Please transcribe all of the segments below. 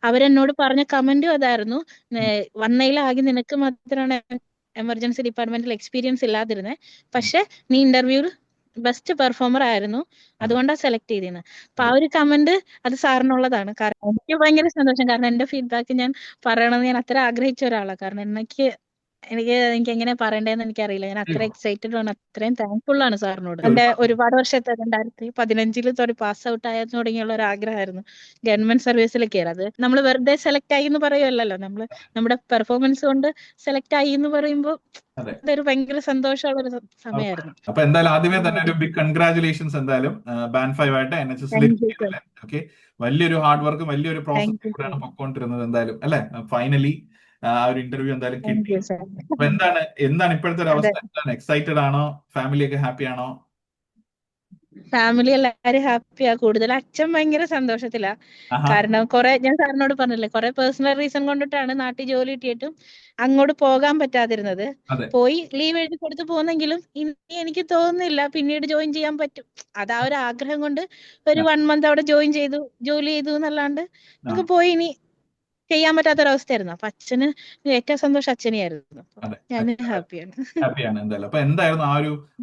അവരെന്നോട് പറഞ്ഞ കമന്റും അതായിരുന്നു. വന്നതിലാകെ നിനക്ക് മാത്രമാണ് എമർജൻസി ഡിപ്പാർട്ട്മെന്റിൽ എക്സ്പീരിയൻസ് ഇല്ലാതിരുന്നത്. പക്ഷെ നീ ഇന്റർവ്യൂവിൽ ബെസ്റ്റ് പെർഫോമർ ആയിരുന്നു, അതുകൊണ്ടാണ് സെലക്ട് ചെയ്തിരുന്നത്. അപ്പൊ ആ ഒരു കമന്റ് അത് സാറിനുള്ളതാണ്. കാരണം എനിക്ക് ഭയങ്കര സന്തോഷം. കാരണം എന്റെ ഫീഡ്ബാക്ക് ഞാൻ പറയണമെന്ന് ഞാൻ അത്ര ആഗ്രഹിച്ച ഒരാളാണ്. കാരണം എനിക്ക് എങ്ങനെ പറയണ്ടേന്ന് എനിക്കറിയില്ല. ഞാൻ അത്ര എക്സൈറ്റഡ് ആണ്, അത്രയും താങ്ക്ഫുൾ ആണ് സാറിനോട്. എന്റെ ഒരുപാട് വർഷത്തെ 2015 പാസ് ഔട്ട് ആയ തുടങ്ങിയുള്ള ഒരു ആഗ്രഹമായിരുന്നു ഗവൺമെന്റ് സർവീസിൽ കയറാം. അത് നമ്മൾ വെറുതെ സെലക്ട് ആയി എന്ന് പറയുമല്ലോ, നമ്മുടെ പെർഫോമൻസ് കൊണ്ട് സെലക്ട് ആയി എന്ന് പറയുമ്പോൾ അതൊരു ഭയങ്കര സന്തോഷമുള്ള ഒരു സമയമായിരുന്നു. അപ്പൊ എന്തായാലും ആദ്യമേ തന്നെ ഒരു ബിഗ് കൺഗ്രാചുലേഷൻസ് എന്തായാലും ബാൻഡ് 5 ആയിട്ട് NHS ഓക്കെ. വലിയൊരു ഹാർഡ് വർക്കും വലിയൊരു പ്രോസസ് കൂടെയാണ് പൊക്കോണ്ടിരുന്നത് എന്തായാലും അല്ലെ. ഫൈനലി ആ ഒരു ഇന്റർവ്യൂ എന്തായാലും കിട്ടി. അപ്പൊ എന്താണ് ഇപ്പോഴത്തെ ഒരു അവസ്ഥ? എന്താണ്, എക്സൈറ്റഡ് ആണോ? ഫാമിലി ഒക്കെ ഹാപ്പി ആണോ? ഫാമിലി എല്ലാരും ഹാപ്പിയാ. കൂടുതൽ അച്ഛൻ ഭയങ്കര സന്തോഷത്തിലാ. കാരണം ഞാൻ സാറിനോട് പറഞ്ഞില്ലേ, കുറെ പേഴ്സണൽ റീസൺ കൊണ്ടിട്ടാണ് നാട്ടിൽ ജോലി കിട്ടിയിട്ടും അങ്ങോട്ട് പോകാൻ പറ്റാതിരുന്നത്. പോയി ലീവ് എഴുതി കൊടുത്ത് പോന്നെങ്കിലും ഇനി എനിക്ക് തോന്നുന്നില്ല പിന്നീട് ജോയിൻ ചെയ്യാൻ പറ്റും. അത് ആ ഒരു ആഗ്രഹം കൊണ്ട് ഒരു 1 month അവിടെ ജോലി ചെയ്തു എന്നല്ലാണ്ട് നമുക്ക് പോയി ഇനി ചെയ്യാൻ പറ്റാത്തൊരവസ്ഥയായിരുന്നു. അപ്പൊ അച്ഛന് ഏറ്റവും സന്തോഷം അച്ഛനെയായിരുന്നു. ഞാൻ ഹാപ്പിയാണ് എന്തായാലും. അപ്പൊ എന്തായിരുന്നു ആ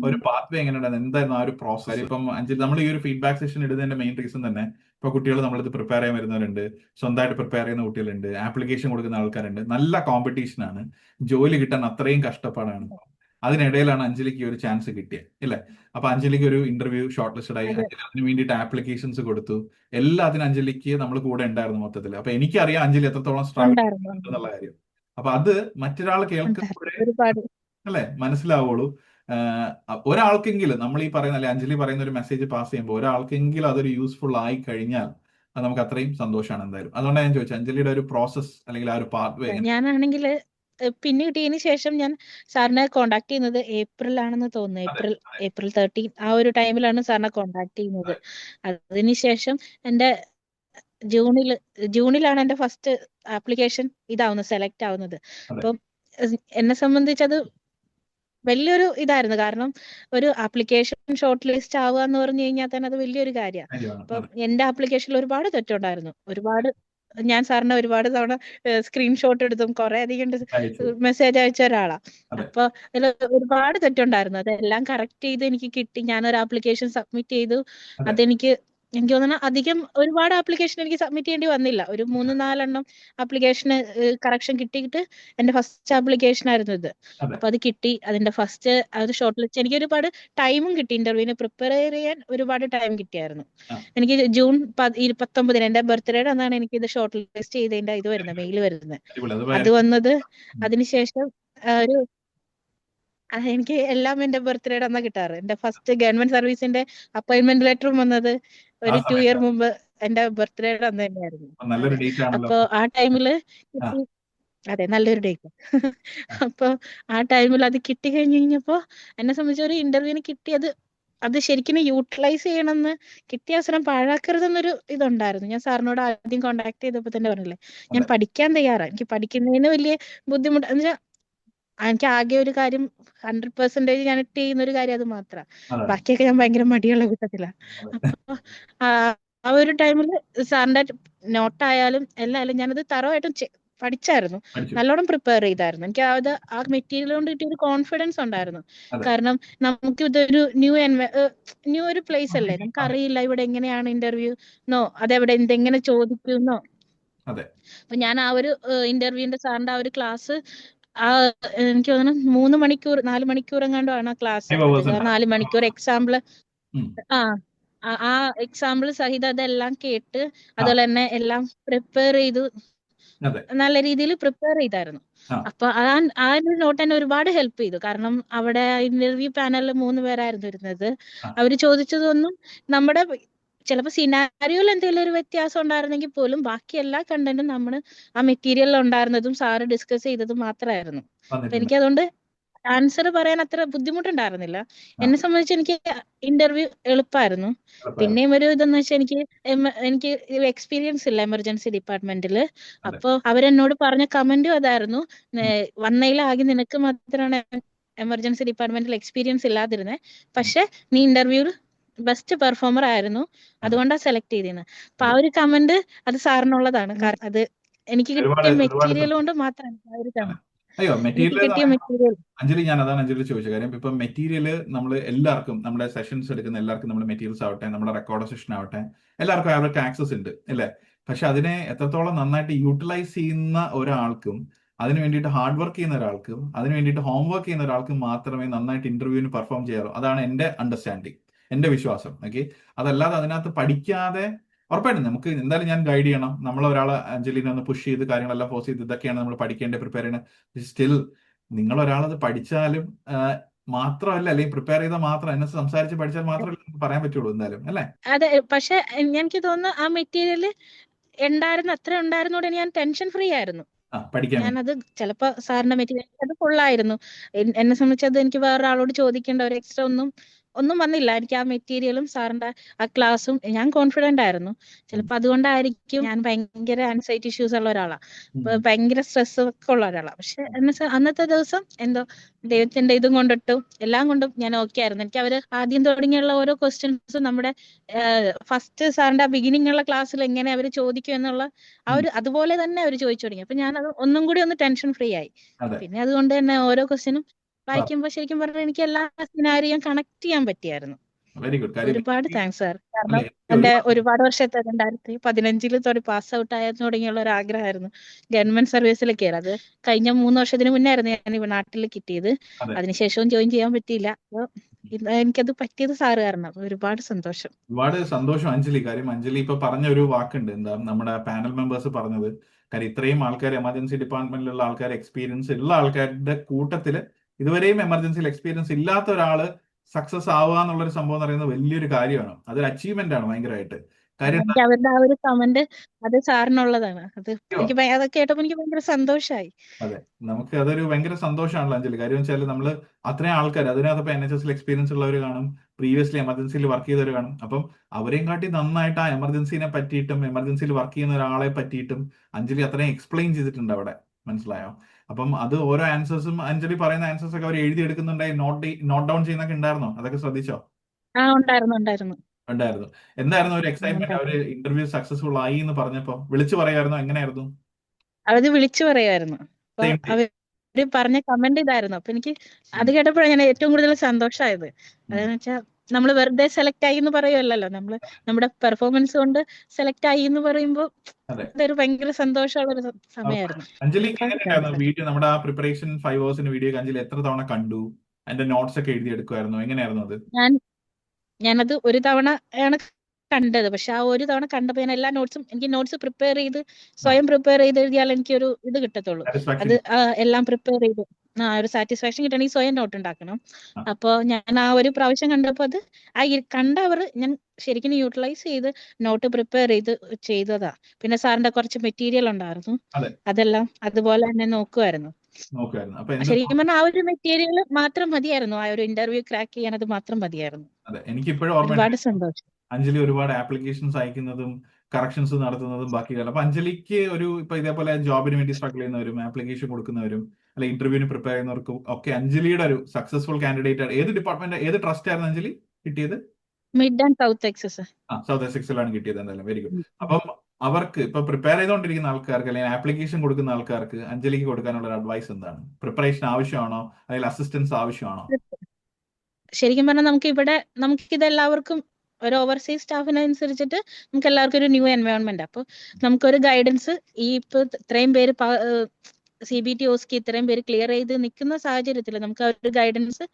ഒരു പാത്വേ എങ്ങനെയുണ്ടായിരുന്നു? എന്തായിരുന്നു ആ ഒരു പ്രോസസ്? ഇപ്പം നമ്മൾ ഈ ഒരു ഫീഡ്ബാക്ക് സെഷൻ ഇടുന്നതിന്റെ മെയിൻ റീസൺ തന്നെ ഇപ്പൊ കുട്ടികൾ നമ്മളിത് പ്രിപ്പയർ ചെയ്യാൻ വരുന്നവരുണ്ട്, സ്വന്തമായിട്ട് പ്രിപ്പയർ ചെയ്യുന്ന കുട്ടികളുണ്ട്, ആപ്ലിക്കേഷൻ കൊടുക്കുന്ന ആൾക്കാരുണ്ട്. നല്ല കോമ്പറ്റീഷൻ ആണ്, ജോലി കിട്ടാൻ അത്രയും കഷ്ടപ്പാടാണ്. അതിനിടയിലാണ് അഞ്ജലിക്ക് ഒരു ചാൻസ് കിട്ടിയത് ഇല്ലേ? അപ്പൊ അഞ്ജലിക്ക് ഒരു ഇന്റർവ്യൂ ഷോർട്ട് ലിസ്റ്റഡ് ആയി. അഞ്ജലി അതിന് വേണ്ടിയിട്ട് ആപ്ലിക്കേഷൻസ് കൊടുത്തു. എല്ലാത്തിനും അഞ്ജലിക്ക് നമ്മൾ കൂടെ ഉണ്ടായിരുന്നു മൊത്തത്തിൽ. അപ്പൊ എനിക്കറിയാം അഞ്ജലി എത്രത്തോളം സ്ട്രഗിൾ എന്നുള്ള കാര്യം. അപ്പൊ അത് മറ്റൊരാൾ കേൾക്കുമ്പോഴേ അല്ലെ മനസ്സിലാവുള്ളൂ. ഒരാൾക്കെങ്കിലും നമ്മൾ ഈ പറയുന്ന അല്ലെ അഞ്ജലി പറയുന്ന ഒരു മെസ്സേജ് പാസ് ചെയ്യുമ്പോൾ ഒരാൾക്കെങ്കിലും അതൊരു യൂസ്ഫുൾ ആയി കഴിഞ്ഞാൽ അത് നമുക്ക് അത്രയും സന്തോഷമാണ് എന്തായാലും. അതുകൊണ്ടാണ് ഞാൻ ചോദിച്ചത് അഞ്ജലിയുടെ ഒരു പ്രോസസ് അല്ലെങ്കിൽ ആ ഒരു പാത്വേ. ഞാനാണെങ്കിൽ പിന്നെ കിട്ടിയതിന് ശേഷം ഞാൻ സാറിനെ കോണ്ടാക്ട് ചെയ്യുന്നത് ഏപ്രിലാണെന്ന് തോന്നുന്നു. ഏപ്രിൽ 13 ആ ഒരു ടൈമിലാണ് സാറിനെ കോണ്ടാക്ട് ചെയ്യുന്നത്. അതിനുശേഷം എന്റെ ജൂണിലാണ് എന്റെ ഫസ്റ്റ് ആപ്ലിക്കേഷൻ സെലക്ട് ആവുന്നത്. അപ്പം എന്നെ സംബന്ധിച്ച് അത് വലിയൊരു ഇതായിരുന്നു. കാരണം ഒരു ആപ്ലിക്കേഷൻ ഷോർട്ട് ലിസ്റ്റ് ആവുക എന്ന് പറഞ്ഞു കഴിഞ്ഞാൽ തന്നെ അത് വലിയൊരു കാര്യമാണ്. അപ്പം എന്റെ ആപ്ലിക്കേഷനിൽ ഒരുപാട് തെറ്റുണ്ടായിരുന്നു. ഞാൻ സാറിന് ഒരുപാട് തവണ സ്ക്രീൻഷോട്ട് എടുത്തും കുറെ അധികം മെസ്സേജ് അയച്ച ഒരാളാ. അപ്പൊ അതിൽ ഒരുപാട് തെറ്റുണ്ടായിരുന്നു. അതെല്ലാം കറക്റ്റ് ചെയ്ത് എനിക്ക് കിട്ടി. ഞാനൊരു ആപ്ലിക്കേഷൻ സബ്മിറ്റ് ചെയ്തു. എനിക്ക് തോന്നുന്നു ഒരുപാട് ആപ്ലിക്കേഷൻ എനിക്ക് സബ്മിറ്റ് ചെയ്യേണ്ടി വന്നില്ല. ഒരു 3-4 എണ്ണം ആപ്ലിക്കേഷന് കറക്ഷൻ കിട്ടിയിട്ട് എന്റെ ഫസ്റ്റ് ആപ്ലിക്കേഷൻ ആയിരുന്നു ഇത്. അപ്പൊ അത് കിട്ടി. അതിന്റെ ഫസ്റ്റ് ഷോർട്ട് ലിസ്റ്റ് എനിക്ക് ഒരുപാട് ടൈമും കിട്ടി. ഇന്റർവ്യൂവിന് പ്രിപ്പയർ ചെയ്യാൻ ഒരുപാട് ടൈം കിട്ടിയായിരുന്നു. എനിക്ക് ജൂൺ 19 എന്റെ ബർത്ത്ഡേയുടെ അന്നാണ് എനിക്ക് ഇത് ഷോർട്ട് ലിസ്റ്റ് ചെയ്തതിന്റെ മെയിൽ വരുന്നത്. അത് വന്നത് അതിനുശേഷം എനിക്ക് എല്ലാം എന്റെ ബർത്ത്ഡേയുടെ അന്നാ കിട്ടാറ്. എന്റെ ഫസ്റ്റ് ഗവൺമെന്റ് സർവീസിന്റെ അപ്പോയിന്റ്മെന്റ് ലെറ്ററും വന്നത് ഒരു 2 year മുമ്പ് എന്റെ ബർത്ത്ഡേയുടെ അന്ന് തന്നെയായിരുന്നു. അപ്പൊ ആ ടൈമില് അതെ, നല്ലൊരു ഡേറ്റ്. അപ്പൊ ആ ടൈമിൽ അത് കിട്ടി കഴിഞ്ഞപ്പോ എന്നെ സംബന്ധിച്ച് ഒരു ഇന്റർവ്യൂവിന് കിട്ടിയത് അത് ശരിക്കും യൂട്ടിലൈസ് ചെയ്യണമെന്ന്, കിട്ടിയ അവസരം പാഴാക്കരുതെന്നൊരു ഇതുണ്ടായിരുന്നു. ഞാൻ സാറിനോട് ആദ്യം കോണ്ടാക്ട് ചെയ്തപ്പോ തന്നെ പറഞ്ഞില്ലേ, ഞാൻ പഠിക്കാൻ തയ്യാറാണ്. എനിക്ക് പഠിക്കുന്നതിന് വലിയ ബുദ്ധിമുട്ട് എന്ന് വെച്ചാൽ എനിക്ക് ആകെ ഒരു കാര്യം 100% ഞാൻ ചെയ്യുന്ന ഒരു കാര്യം അത് മാത്രമാണ്. ബാക്കിയൊക്കെ ഞാൻ ഭയങ്കര മടിയുള്ള കൂട്ടത്തിലാണ്. അപ്പൊ ആ ഒരു ടൈമിൽ സാറിന്റെ നോട്ടായാലും എല്ലായാലും ഞാനത് തറവായിട്ടും പഠിച്ചായിരുന്നു. നല്ലോണം പ്രിപ്പയർ ചെയ്തായിരുന്നു. എനിക്ക് ആ മെറ്റീരിയൽ കൊണ്ട് കിട്ടിയ ഒരു കോൺഫിഡൻസ് ഉണ്ടായിരുന്നു. കാരണം നമുക്ക് ഇതൊരു ന്യൂ ഒരു പ്ലേസ് അല്ലേ, നമുക്ക് അറിയില്ല ഇവിടെ എങ്ങനെയാണ് ഇന്റർവ്യൂ എന്നോ അതെവിടെ എന്തെങ്ങനെ ചോദിക്കുന്നോ. അപ്പൊ ഞാൻ ആ ഒരു ഇന്റർവ്യൂവിന്റെ സാറിന്റെ ആ ഒരു ക്ലാസ് എനിക്ക് തോന്നുന്നു 4 മണിക്കൂർ എങ്ങാണ്ടോ ആണ് ആ ക്ലാസ്. 4 മണിക്കൂർ എക്സാമ്പിള് ആ എക്സാമ്പിൾ സഹിതം അതെല്ലാം കേട്ട് അതുപോലെ തന്നെ എല്ലാം പ്രിപ്പയർ ചെയ്തു, നല്ല രീതിയിൽ പ്രിപ്പയർ ചെയ്തായിരുന്നു. അപ്പൊ ആ ഒരു നോട്ട് എന്നെ ഒരുപാട് ഹെൽപ്പ് ചെയ്തു. കാരണം അവിടെ ഇന്റർവ്യൂ പാനലിൽ 3 പേരായിരുന്നു ഇരുന്നത്. അവര് ചോദിച്ചതൊന്നും നമ്മുടെ ചിലപ്പോൾ സിനാരിയോയിൽ എന്തെങ്കിലും ഒരു വ്യത്യാസം ഉണ്ടായിരുന്നെങ്കിൽ പോലും ബാക്കി എല്ലാ കണ്ടന്റും നമ്മൾ ആ മെറ്റീരിയലിൽ ഉണ്ടായിരുന്നതും സാറ് ഡിസ്കസ് ചെയ്തതും മാത്രമായിരുന്നു. അപ്പൊ എനിക്കതുകൊണ്ട് ആൻസർ പറയാൻ അത്ര ബുദ്ധിമുട്ടുണ്ടായിരുന്നില്ല. എന്നെ സംബന്ധിച്ച് എനിക്ക് ഇന്റർവ്യൂ എളുപ്പമായിരുന്നു. പിന്നെയും ഒരു ഇതെന്ന് വെച്ചാൽ എനിക്ക് എക്സ്പീരിയൻസ് ഇല്ല എമർജൻസി ഡിപ്പാർട്ട്മെന്റിൽ. അപ്പൊ അവരെന്നോട് പറഞ്ഞ കമന്റും അതായിരുന്നു, വന്നതിലാകെ നിനക്ക് മാത്രമാണ് എമർജൻസി ഡിപ്പാർട്ട്മെന്റിൽ എക്സ്പീരിയൻസ് ഇല്ലാതിരുന്നത്. പക്ഷെ നീ ഇന്റർവ്യൂവിൽ ബെസ്റ്റ് പെർഫോമർ ആയിരുന്നു, അതെ അതുകൊണ്ടാണ് സെലക്ട് ചെയ്തിരുന്നത്. അപ്പൊ ആ അതെ ഒരു കമന്റ് അത് സാറിനുള്ളതാണ്. കാരണം അത് എനിക്ക് ഒരുപാട് കിട്ടിയ ഒരുപാട് മെറ്റീരിയൽ കൊണ്ട് സന്തോഷം. മാത്രമാണ് ആ ഒരു അതെ. കമന്റ് അയ്യോ, എനിക്ക് മെറ്റീരിയൽ എന്ന് കിട്ടിയ പറയുമ്പോൾ മെറ്റീരിയൽ. അഞ്ജലി, ഞാൻ അതാണ് അഞ്ജലി ചോദിച്ചത്. കാര്യം ഇപ്പം മെറ്റീരിയൽ നമ്മൾ എല്ലാവർക്കും, നമ്മുടെ സെഷൻസ് എടുക്കുന്ന എല്ലാവർക്കും നമ്മുടെ മെറ്റീരിയൽസ് ആവട്ടെ, നമ്മുടെ റെക്കോർഡ് സെഷൻ ആവട്ടെ, എല്ലാവർക്കും അവർക്ക് ആക്സസ് ഉണ്ട് അല്ലേ? പക്ഷെ അതിനെ എത്രത്തോളം നന്നായിട്ട് യൂട്ടിലൈസ് ചെയ്യുന്ന ഒരാൾക്കും, അതിന് വേണ്ടിയിട്ട് ഹാർഡ് വർക്ക് ചെയ്യുന്ന ഒരാൾക്കും, അതിന് വേണ്ടിയിട്ട് ഹോം വർക്ക് ചെയ്യുന്ന ഒരാൾക്കും മാത്രമേ നന്നായിട്ട് ഇന്റർവ്യൂവിന് പെർഫോം ചെയ്യാറൂ. അതാണ് എന്റെ അണ്ടർസ്റ്റാൻഡിങ്, എന്റെ വിശ്വാസം. ഓക്കെ, അതല്ലാതെ അതിനകത്ത് പഠിക്കാതെ, ഉറപ്പായിട്ടും നമുക്ക് എന്തായാലും ഞാൻ ഗൈഡ് ചെയ്യണം. നമ്മൾ ഒരാളെ, അഞ്ജലിനെ ഒന്ന് പുഷ് ചെയ്ത് കാര്യങ്ങളെല്ലാം ഫോഴ്സ് ചെയ്ത് ഇതൊക്കെയാണ് നമ്മൾ പഠിക്കേണ്ടത്, പ്രിപ്പയർ ചെയ്യണത്. സ്റ്റിൽ നിങ്ങൾ ഒരാളത് പഠിച്ചാലും മാത്രമല്ല, അല്ലെങ്കിൽ പ്രിപ്പയർ ചെയ്താൽ മാത്രം എന്നെ സംസാരിച്ച് പഠിച്ചാൽ മാത്രമല്ല നമുക്ക് പറയാൻ പറ്റുള്ളൂ എന്തായാലും, അല്ലേ? അതെ, പക്ഷെ എനിക്ക് തോന്നുന്നു ആ മെറ്റീരിയൽ അത്ര ഉണ്ടായിരുന്നോടെ ഞാൻ ടെൻഷൻ ഫ്രീ ആയിരുന്നു. പഠിക്കാൻ വേണ്ടി. ഞാനത് ചിലപ്പോ സാറിന്റെ മെറ്റീരിയൽ അത് ഫുള്ളായിരുന്നു. എന്നെ സംബന്ധിച്ചത് എനിക്ക് വേറൊരാളോട് ചോദിക്കേണ്ട ഒരു എക്സ്ട്രാ ഒന്നും വന്നില്ല. എനിക്ക് ആ മെറ്റീരിയലും സാറിന്റെ ആ ക്ലാസ്സും ഞാൻ കോൺഫിഡന്റ് ആയിരുന്നു. ചിലപ്പോ അതുകൊണ്ടായിരിക്കും. ഞാൻ ഭയങ്കര ആൻസൈറ്റി ഇഷ്യൂസ് ഉള്ള ഒരാളാണ്, ഭയങ്കര സ്ട്രെസ് ഒക്കെ ഉള്ള ഒരാളാണ്. പക്ഷെ അന്നത്തെ ദിവസം എന്തോ ദൈവത്തിന്റെ ഇതും കൊണ്ടിട്ടും എല്ലാം കൊണ്ടും ഞാൻ ഓക്കെ ആയിരുന്നു. എനിക്ക് അവര് ആദ്യം തുടങ്ങിയുള്ള ഓരോ ക്വസ്റ്റ്യൻസും നമ്മുടെ ഫസ്റ്റ് സാറിന്റെ ആ ബിഗിനിങ് ഉള്ള ക്ലാസ്സിൽ എങ്ങനെ അവര് ചോദിക്കും എന്നുള്ള അതുപോലെ തന്നെ അവർ ചോദിച്ചു തുടങ്ങി. അപ്പൊ ഞാൻ അത് ഒന്നും കൂടി ഒന്ന് ടെൻഷൻ ഫ്രീ ആയി. അതെ, പിന്നെ അതുകൊണ്ട് തന്നെ ഓരോ ക്വസ്റ്റ്യനും വായിക്കുമ്പോൾ ശരിക്കും പറഞ്ഞാൽ എനിക്ക് എല്ലാ സിനാരിയും കണക്ട് ചെയ്യാൻ പറ്റിയായിരുന്നു. Very good. കാര്യം ഒരുപാട് താങ്ക്സ് സാർ. കാരണം അല്ലേ, എനിക്ക് എന്റെ ഒരുപാട് ഒരുപാട് വർഷത്തെ 2015 പാസ് ഔട്ട് ആയ തുടങ്ങിയുള്ള ഒരു ആഗ്രഹമായിരുന്നു ഗവൺമെന്റ് സർവീസിൽ കയറാം. അത് കഴിഞ്ഞ 3 വർഷത്തിന് മുന്നേ ആയിരുന്നു ഞാൻ ഇവിടെ നാട്ടിൽ കിട്ടിയത്. അതെ, അതിനുശേഷവും ജോയിൻ ചെയ്യാൻ പറ്റിയില്ല. അപ്പൊ എനിക്കത് പറ്റിയത് സാറ് കാരണം. ഒരുപാട് സന്തോഷം. ഒരുപാട് സന്തോഷം അഞ്ജലി. കാര്യം അഞ്ജലി ഇപ്പൊ പറഞ്ഞ ഒരു വാക്കുണ്ട്, എന്താ നമ്മുടെ പാനൽ മെമ്പേഴ്സ് പറഞ്ഞത്. കാര്യം ഇത്രയും ആൾക്കാർ, എമർജൻസി ഡിപ്പാർട്ട്മെന്റിലുള്ള ആൾക്കാർ, എക്സ്പീരിയൻസ് ഉള്ള ആൾക്കാരുടെ കൂട്ടത്തില് ഇതുവരെയും എമർജൻസിയിൽ എക്സ്പീരിയൻസ് ഇല്ലാത്ത ഒരാള് സക്സസ് ആവുക എന്നുള്ളൊരു സംഭവം എന്ന് പറയുന്നത് വലിയൊരു കാര്യമാണ്. അതൊരു അച്ചീവ്മെന്റ് ആണ് ഭയങ്കരമായിട്ട്. കാര്യം എന്താ, എനിക്ക് അവരുടെ ആ ഒരു കമന്റ് അത് സാറിനുള്ളതാണ്. അതൊക്കെ കേട്ടപ്പോ എനിക്ക് ഭയങ്കര സന്തോഷായി. അതെ, നമുക്ക് അതൊരു ഭയങ്കര സന്തോഷമാണല്ലോ അഞ്ജലി. കാര്യം വെച്ചാൽ നമ്മൾ അത്രയും ആൾക്കാർ, അതിനകത്ത് ഇപ്പൊ NHS എക്സ്പീരിയൻസ് ഉള്ളവർ കാണും, പ്രീവിയസ്ലി എമർജൻസിയിൽ വർക്ക് ചെയ്തവർ കാണും. അപ്പം അവരെയും കാട്ടി നന്നായിട്ട് ആ എമർജൻസിനെ പറ്റിയിട്ടും എമർജൻസിയിൽ വർക്ക് ചെയ്യുന്ന ഒരാളെ പറ്റിയിട്ടും അഞ്ജലി അത്രയും എക്സ്പ്ലെയിൻ ചെയ്തിട്ടുണ്ട് അവിടെ. മനസ്സിലായോ? അപ്പം അത് ഓരോ ആൻസേഴ്സും, അഞ്ജലി പറയുന്ന ആൻസേഴ്സ് ഒക്കെ അവർ എഴുതി എടുക്കുന്നുണ്ടായി, നോട്ട് ഡൗൺ ചെയ്യുന്നൊക്കെ ഉണ്ടായിരുന്നോ? അതൊക്കെ ശ്രദ്ധിച്ചോ? ഉണ്ടായിരുന്നു. ഉണ്ടായിരുന്നു. എന്തായിരുന്നു ഒരു എക്സൈറ്റ്മെന്റ്? അവര് ഇന്റർവ്യൂ സക്സസ്ഫുൾ ആയി എന്ന് പറഞ്ഞപ്പോ വിളിച്ചു പറയായിരുന്നോ? എങ്ങനെയായിരുന്നു? അവര് വിളിച്ചു പറയുമായിരുന്നു. അപ്പൊ സെയിം ഡേ. അവര് പറഞ്ഞ കമന്റ് ഇതായിരുന്നു. അപ്പൊ എനിക്ക് അത് കേട്ടപ്പോഴാണ് ഞാൻ ഏറ്റവും കൂടുതൽ സന്തോഷമായത്. അതെന്ന് വെച്ചാൽ നമ്മൾ വെറുതെ സെലക്ട് ആയി എന്ന് പറയുമല്ലോ, നമ്മുടെ പെർഫോമൻസ് കൊണ്ട് സെലക്ട് ആയി എന്ന് പറയുമ്പോൾ അതെ. അതൊരു ഭയങ്കര സന്തോഷമുള്ള ഒരു സമയമായിരുന്നു. അഞ്ജലിക്ക് ഒരുപാട് എങ്ങനെയുണ്ടായിരുന്നു താങ്ക്സ്. വീഡിയോ? നമ്മുടെ ആ പ്രിപ്പറേഷൻ 5 hours വീഡിയോ അഞ്ജലി എത്ര തവണ കണ്ടു? അതിന്റെ നോട്ട്സ് ഒക്കെ എഴുതി എടുക്കുമായിരുന്നു? എങ്ങനെയായിരുന്നു അത്? ഞാനത് ഒരു തവണ ആണ് കണ്ടത്. പക്ഷെ ആ ഒരു തവണ കണ്ടപ്പോൾ ഞാൻ എല്ലാ എനിക്ക് നോട്ട്സ് പ്രിപ്പയർ ചെയ്ത് സ്വയം പ്രിപ്പയർ ചെയ്ത് എഴുതിയാൽ എനിക്ക് ഒരു ഇത് കിട്ടത്തുള്ളൂ. സാറ്റിസ്ഫാക്ഷൻ. അത് എല്ലാം പ്രിപ്പയർ ചെയ്ത് ഒരു സാറ്റിസ്ഫാക്ഷൻ കിട്ടണമെങ്കിൽ സ്വയം നോട്ട് ഉണ്ടാക്കണം. അപ്പോൾ ഞാൻ ആ ഒരു പ്രാവശ്യം കണ്ടപ്പോൾ അത് കണ്ടവർ ഞാൻ ശരിക്കും യൂട്ടിലൈസ് ചെയ്ത് നോട്ട് പ്രിപ്പയർ ചെയ്തതാ. പിന്നെ സാറിന്റെ കുറച്ച് മെറ്റീരിയൽ ഉണ്ടായിരുന്നു, അതെ, അതെല്ലാം അതുപോലെ തന്നെ നോക്കുമായിരുന്നു. നോക്കുമായിരുന്നു. അപ്പൊ എന്ത് ശരിക്കും പറഞ്ഞാൽ ആ ഒരു മെറ്റീരിയൽ മാത്രം മതിയായിരുന്നു, ആ ഒരു ഇന്റർവ്യൂ ക്രാക്ക് ചെയ്യാൻ അത് മാത്രം മതിയായിരുന്നു. അതെ, എനിക്ക് ഇപ്പോഴും ഓർമ്മയുണ്ട് ഒരുപാട് സന്തോഷം. അഞ്ജലി ഒരുപാട് ആപ്ലിക്കേഷൻസ് അയക്കുന്നതും കറക്ഷൻസ് നടത്തുന്നതും ബാക്കി കാര്യം. അപ്പൊ അഞ്ജലിക്ക് ഇപ്പൊ ഇതേപോലെ ജോബിന് വേണ്ടി സ്ട്രഗിൾ ചെയ്യുന്നവരും ആപ്ലിക്കേഷൻ കൊടുക്കുന്നവരും അല്ലെ ഇന്റർവ്യൂവിന് പ്രിപ്പയർ ചെയ്യുന്നവർക്കും ഒക്കെ അഞ്ജലിയുടെ ഒരു സക്സസ്ഫുൾ കാൻഡിഡേറ്റ് ആണ്. ഏത് ഡിപ്പാർട്ട്മെന്റ്, ഏത് ട്രസ്റ്റ് ആയിരുന്നു അഞ്ജലി കിട്ടിയത്? Mid and south access. South എക്സിലാണ് കിട്ടിയത്. എന്തായാലും വെരി ഗുഡ്. അപ്പം അവർക്ക് ഇപ്പൊ പ്രിപ്പയർ ചെയ്തുകൊണ്ടിരിക്കുന്ന ആൾക്കാർക്ക് അല്ലെങ്കിൽ ആപ്ലിക്കേഷൻ കൊടുക്കുന്ന ആൾക്കാർക്ക് അഞ്ജലിക്ക് കൊടുക്കാനുള്ള ഒരു അഡ്വൈസ് എന്താണ്? പ്രിപ്പറേഷൻ ആവശ്യമാണോ, അല്ലെങ്കിൽ അസിസ്റ്റൻസ് ആവശ്യമാണോ? ശരിക്കും പറഞ്ഞാൽ നമുക്ക് ഇതെല്ലാവർക്കും ഒരു ഓവർസീസ് സ്റ്റാഫിനനുസരിച്ചിട്ട് നമുക്ക് എല്ലാവർക്കും ഒരു ന്യൂ എൻവയോൺമെന്റ്. അപ്പോൾ നമുക്കൊരു ഗൈഡൻസ് ഇപ്പൊ ഇത്രയും പേര് CBT OSCE ഇത്രയും പേര് ക്ലിയർ ചെയ്ത് നിൽക്കുന്ന സാഹചര്യത്തിൽ നമുക്ക് ആ ഒരു ഗൈഡൻസ്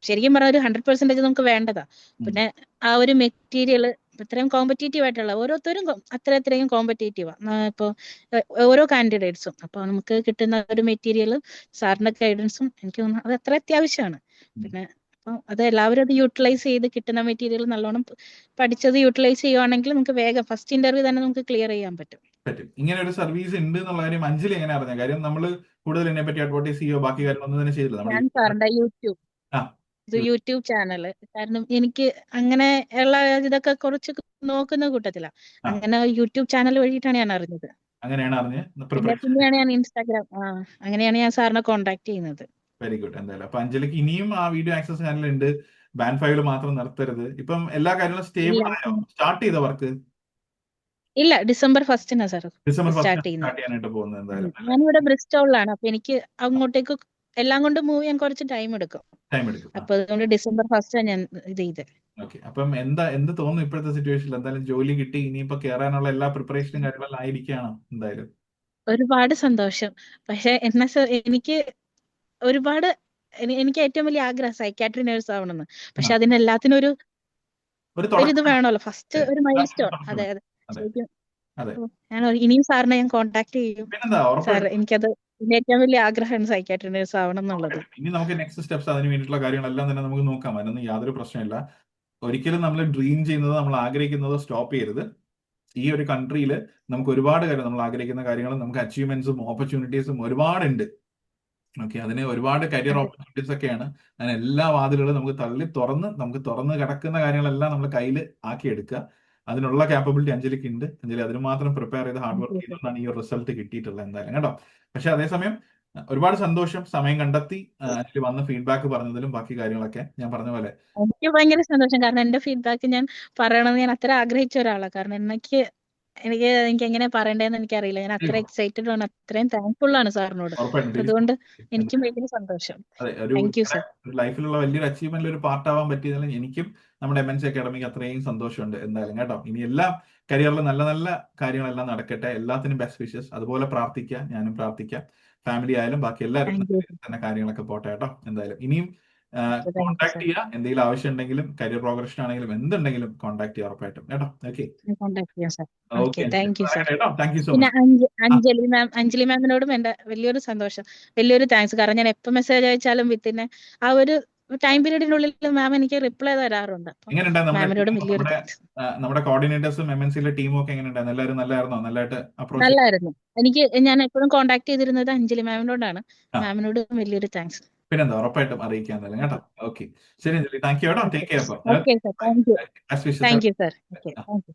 ശരിക്കും പറഞ്ഞാൽ ഒരു 100% നമുക്ക് വേണ്ടതാ. പിന്നെ ആ ഒരു മെറ്റീരിയൽ ഇത്രയും കോമ്പറ്റേറ്റീവ് ആയിട്ടുള്ള ഓരോരുത്തരും അത്രയും കോമ്പറ്റേറ്റീവാ ഇപ്പോൾ ഓരോ കാൻഡിഡേറ്റ്സും. അപ്പോൾ നമുക്ക് കിട്ടുന്ന ഒരു മെറ്റീരിയലും സാറിന്റെ ഗൈഡൻസും എനിക്ക് തോന്നുന്നു അത് അത്ര അത്യാവശ്യമാണ്. പിന്നെ അപ്പം അത് എല്ലാവരും അത് യൂട്ടിലൈസ് ചെയ്ത് കിട്ടുന്ന മെറ്റീരിയൽ നല്ലോണം പഠിച്ചത് യൂട്ടിലൈസ് ചെയ്യുവാണെങ്കിൽ നമുക്ക് വേഗം ഫസ്റ്റ് ഇന്റർവ്യൂ തന്നെ നമുക്ക് ക്ലിയർ ചെയ്യാൻ പറ്റും. ഇങ്ങനെ ഒരു സർവീസ് ഉണ്ട് എന്നുള്ള കാര്യം അഞ്ജലി എങ്ങനെ അറിഞ്ഞ? കാര്യം നമ്മൾ കൂടുതൽ ഇതിനെ പറ്റി അഡ്വർടൈസ് ചെയ്യുകയോ ബാക്കി കാര്യങ്ങളൊന്നും തന്നെ ചെയ്തില്ല. ഞാൻ നമ്മൾ സാറിന്റെ യൂട്യൂബ് ചാനല്, കാരണം എനിക്ക് അങ്ങനെ ഉള്ള ഇതൊക്കെ കുറച്ച് നോക്കുന്ന കൂട്ടത്തില. അങ്ങനെ യൂട്യൂബ് ചാനൽ വഴിയിട്ടാണ് ഞാൻ അറിഞ്ഞത്. അങ്ങനെയാണ് അറിഞ്ഞത്. പിന്നെയാണ് ഞാൻ ഇൻസ്റ്റാഗ്രാം അങ്ങനെയാണ് ഞാൻ സാറിനെ കോണ്ടാക്ട് ചെയ്യുന്നത്. Very good. എന്തായാലും അപ്പൊ അഞ്ജലിക്ക് ഇനിയും ആ വീഡിയോ ആക്സസ് ചാനൽ ഉണ്ട്. ബാൻഡ് 5 മാത്രം നിർത്തരുത്. ഇപ്പം എല്ലാ കാര്യങ്ങളും സ്റ്റേബിൾ ഇല്ല ആയോ? സ്റ്റാർട്ട് ചെയ്ത വർക്ക് ഇല്ല ഡിസംബർ 1 സാർ ഡിസംബർ സ്റ്റാർട്ട് 1 ചെയ്യുന്നത്. സ്റ്റാർട്ട് ചെയ്യാനായിട്ട് പോകുന്നത് എന്തായാലും അല്ലേ? ഞാനിവിടെ ബ്രിസ്റ്റോളിലാണ്. അപ്പൊ എനിക്ക് അങ്ങോട്ടേക്ക് എല്ലാം കൊണ്ട് മൂവ് ചെയ്യാൻ കുറച്ച് ടൈം എടുക്കും. ടൈം എടുക്കും. അപ്പൊ അതുകൊണ്ട് ഡിസംബർ 1 ഞാൻ ഇത് ചെയ്ത്. ഓക്കെ. അപ്പം എന്ത് തോന്നുന്നു ഇപ്പോഴത്തെ സിറ്റുവേഷനിൽ? എന്തായാലും ജോലി കിട്ടി, ഇനിയിപ്പോ കയറാനുള്ള എല്ലാ പ്രിപ്പറേഷനും കാര്യങ്ങളെല്ലാം ആയിരിക്കുകയാണ് എന്തായാലും. ഒരുപാട് സന്തോഷം. പക്ഷെ എന്നാ സാർ എനിക്ക് ഒരുപാട് എനിക്ക് ഏറ്റവും വലിയ ആഗ്രഹം സൈക്കാട്രി നേഴ്സ് ആവണമെന്ന്. പക്ഷെ ആ, അതിനെല്ലാത്തിനും ഒരു ഒരു ഇത് തുടക്കം വേണമല്ലോ. ഫസ്റ്റ് ഒരു മൈൽ സ്റ്റോൺ. തുടക്കം അതെ വേണം. അതെ അതെ ശരിക്കും. അതെ. ഞാൻ ഇനിയും സാറിനെ ഞാൻ കോണ്ടാക്ട് ചെയ്യും. പിന്നെന്താ, സാർ ഉറപ്പായിട്ടും എനിക്കത് എന്റെ ഏറ്റവും വലിയ ആഗ്രഹമാണ് സൈക്കാട്രി നേഴ്സ് ആവണം എന്നുള്ളത്. ഇനി നമുക്ക് നെക്സ്റ്റ് സ്റ്റെപ്സ് അതിന് വേണ്ടിയിട്ടുള്ള കാര്യങ്ങളെല്ലാം തന്നെ നമുക്ക് നോക്കാം. അതിനൊന്നും യാതൊരു പ്രശ്നമില്ല. ഒരിക്കലും നമ്മൾ ഡ്രീം ചെയ്യുന്നത്, നമ്മൾ ആഗ്രഹിക്കുന്നത് സ്റ്റോപ്പ് ചെയ്യരുത്. ഈ ഒരു കൺട്രിയിൽ നമുക്ക് ഒരുപാട് കാര്യം, നമ്മൾ ആഗ്രഹിക്കുന്ന കാര്യങ്ങളും നമുക്ക് അച്ചീവ്മെന്റ്സും ഓപ്പർച്യൂണിറ്റീസും ഒരുപാടുണ്ട്. ഓക്കെ, അതിന് ഒരുപാട് കരിയർ അതെ ഓപ്പർച്യൂണിറ്റീസ് ഒക്കെയാണ്. അതിന് എല്ലാ വാതിലുകളും നമുക്ക് തുറന്ന് കിടക്കുന്ന കാര്യങ്ങളെല്ലാം നമ്മൾ കയ്യിൽ ആക്കിയെടുക്കുക. അതിനുള്ള ക്യാപ്പബിലിറ്റി അഞ്ജലിക്ക് ഉണ്ട്. അഞ്ജലി അതിന് മാത്രം പ്രിപ്പയർ ചെയ്ത് ഹാർഡ് വർക്ക് ചെയ്തുകൊണ്ടാണ് ഈ ഒരു റിസൾട്ട് കിട്ടിയിട്ടുള്ളത് എന്തായാലും കേട്ടോ. പക്ഷെ അതേസമയം ഒരുപാട് സന്തോഷം സമയം കണ്ടെത്തി അഞ്ജലി വന്ന് ഫീഡ്ബാക്ക് പറഞ്ഞതിലും ബാക്കി കാര്യങ്ങളൊക്കെ ഞാൻ പറഞ്ഞ പോലെ. എനിക്ക് ഭയങ്കര സന്തോഷം. കാരണം എന്റെ ഫീഡ്ബാക്ക് ഞാൻ പറയണമെന്ന് ഞാൻ അത്ര ആഗ്രഹിച്ച ഒരാളാണ്. കാരണം എനിക്ക് എങ്ങനെ പറയണ്ടേന്ന് എനിക്കറിയില്ല. ഞാൻ അത്ര എക്സൈറ്റഡ് ആണ്. അത്രയും താങ്ക്ഫുൾ ആണ് സാറിനോട്. ഉറപ്പായിട്ടും അതുകൊണ്ട് എനിക്കും ഭയങ്കര സന്തോഷം. അതെ, താങ്ക് യു സാർ. ലൈഫിലുള്ള വലിയൊരു അച്ചീവ്മെന്റിൽ ഒരു പാർട്ട് ആവാൻ പറ്റിയതിൽ എനിക്കും നമ്മുടെ MNC അക്കാഡമിക്ക് അത്രയും സന്തോഷമുണ്ട് എന്തായാലും കേട്ടോ. ഇനി എല്ലാ കരിയറിൽ നല്ല നല്ല കാര്യങ്ങളെല്ലാം നടക്കട്ടെ. എല്ലാത്തിനും ബെസ്റ്റ് വിഷസ്. അതുപോലെ പ്രാർത്ഥിക്കുക, ഞാനും പ്രാർത്ഥിക്കാം. ഫാമിലി ആയാലും ബാക്കി എല്ലാവരും താങ്ക് യു തന്നെ കാര്യങ്ങളൊക്കെ പോട്ടെ കേട്ടോ. എന്തായാലും ഇനിയും താങ്ക് യു കോൺടാക്ട് സാർ. ചെയ്യുക. എന്തെങ്കിലും ആവശ്യം ഉണ്ടെങ്കിലും കരിയർ പ്രോഗ്രഷൻ ആണെങ്കിലും എന്തുണ്ടെങ്കിലും കോൺടാക്ട് ചെയ്യുക ഉറപ്പായിട്ടും കേട്ടോ. ഓക്കെ കോൺടാക്ട് ചെയ്യാം sir. Okay okay thank you sir. കേട്ടോ. താങ്ക് യു സോ പിന്നെ മച്ച്. അഞ്ജലി മാമിനോടും എന്റെ വലിയൊരു സന്തോഷം, വലിയൊരു താങ്ക്സ്. കാരണം ഞാൻ എപ്പോൾ മെസ്സേജ് അയച്ചാലും വിത്തിനെ ആ ഒരു ടൈം പീരീഡിനുള്ളിൽ മാം എനിക്ക് റിപ്ലൈ തരാറുണ്ട്. അപ്പം എങ്ങനെയുണ്ടായിരുന്നു മാമിനോടും വലിയൊരു താങ്ക്സ്. നമ്മുടെ കോർഡിനേറ്റേഴ്സും MNCയിലെ ടീമും ഒക്കെ എങ്ങനെയുണ്ടായിരുന്നു? എല്ലാവരും നല്ലായിരുന്നോ? നല്ലതായിട്ട് അപ്രോച്ച് നല്ലായിരുന്നു. ഞാൻ എപ്പോഴും കോൺടാക്ട് ചെയ്തിരുന്നത് അഞ്ജലി മാമിനോടാണ്. മാമിനോടും വലിയൊരു താങ്ക്സ്. പിന്നെന്താ, ഉറപ്പായിട്ടും അറിയിക്കാൻ തന്നെ കേട്ടോ. ഓക്കെ, ശരി അഞ്ജലി, താങ്ക് യു കേട്ടോ. Take care. Okay sir. Thank you. Best wishes. Thank you sir. Okay thank you.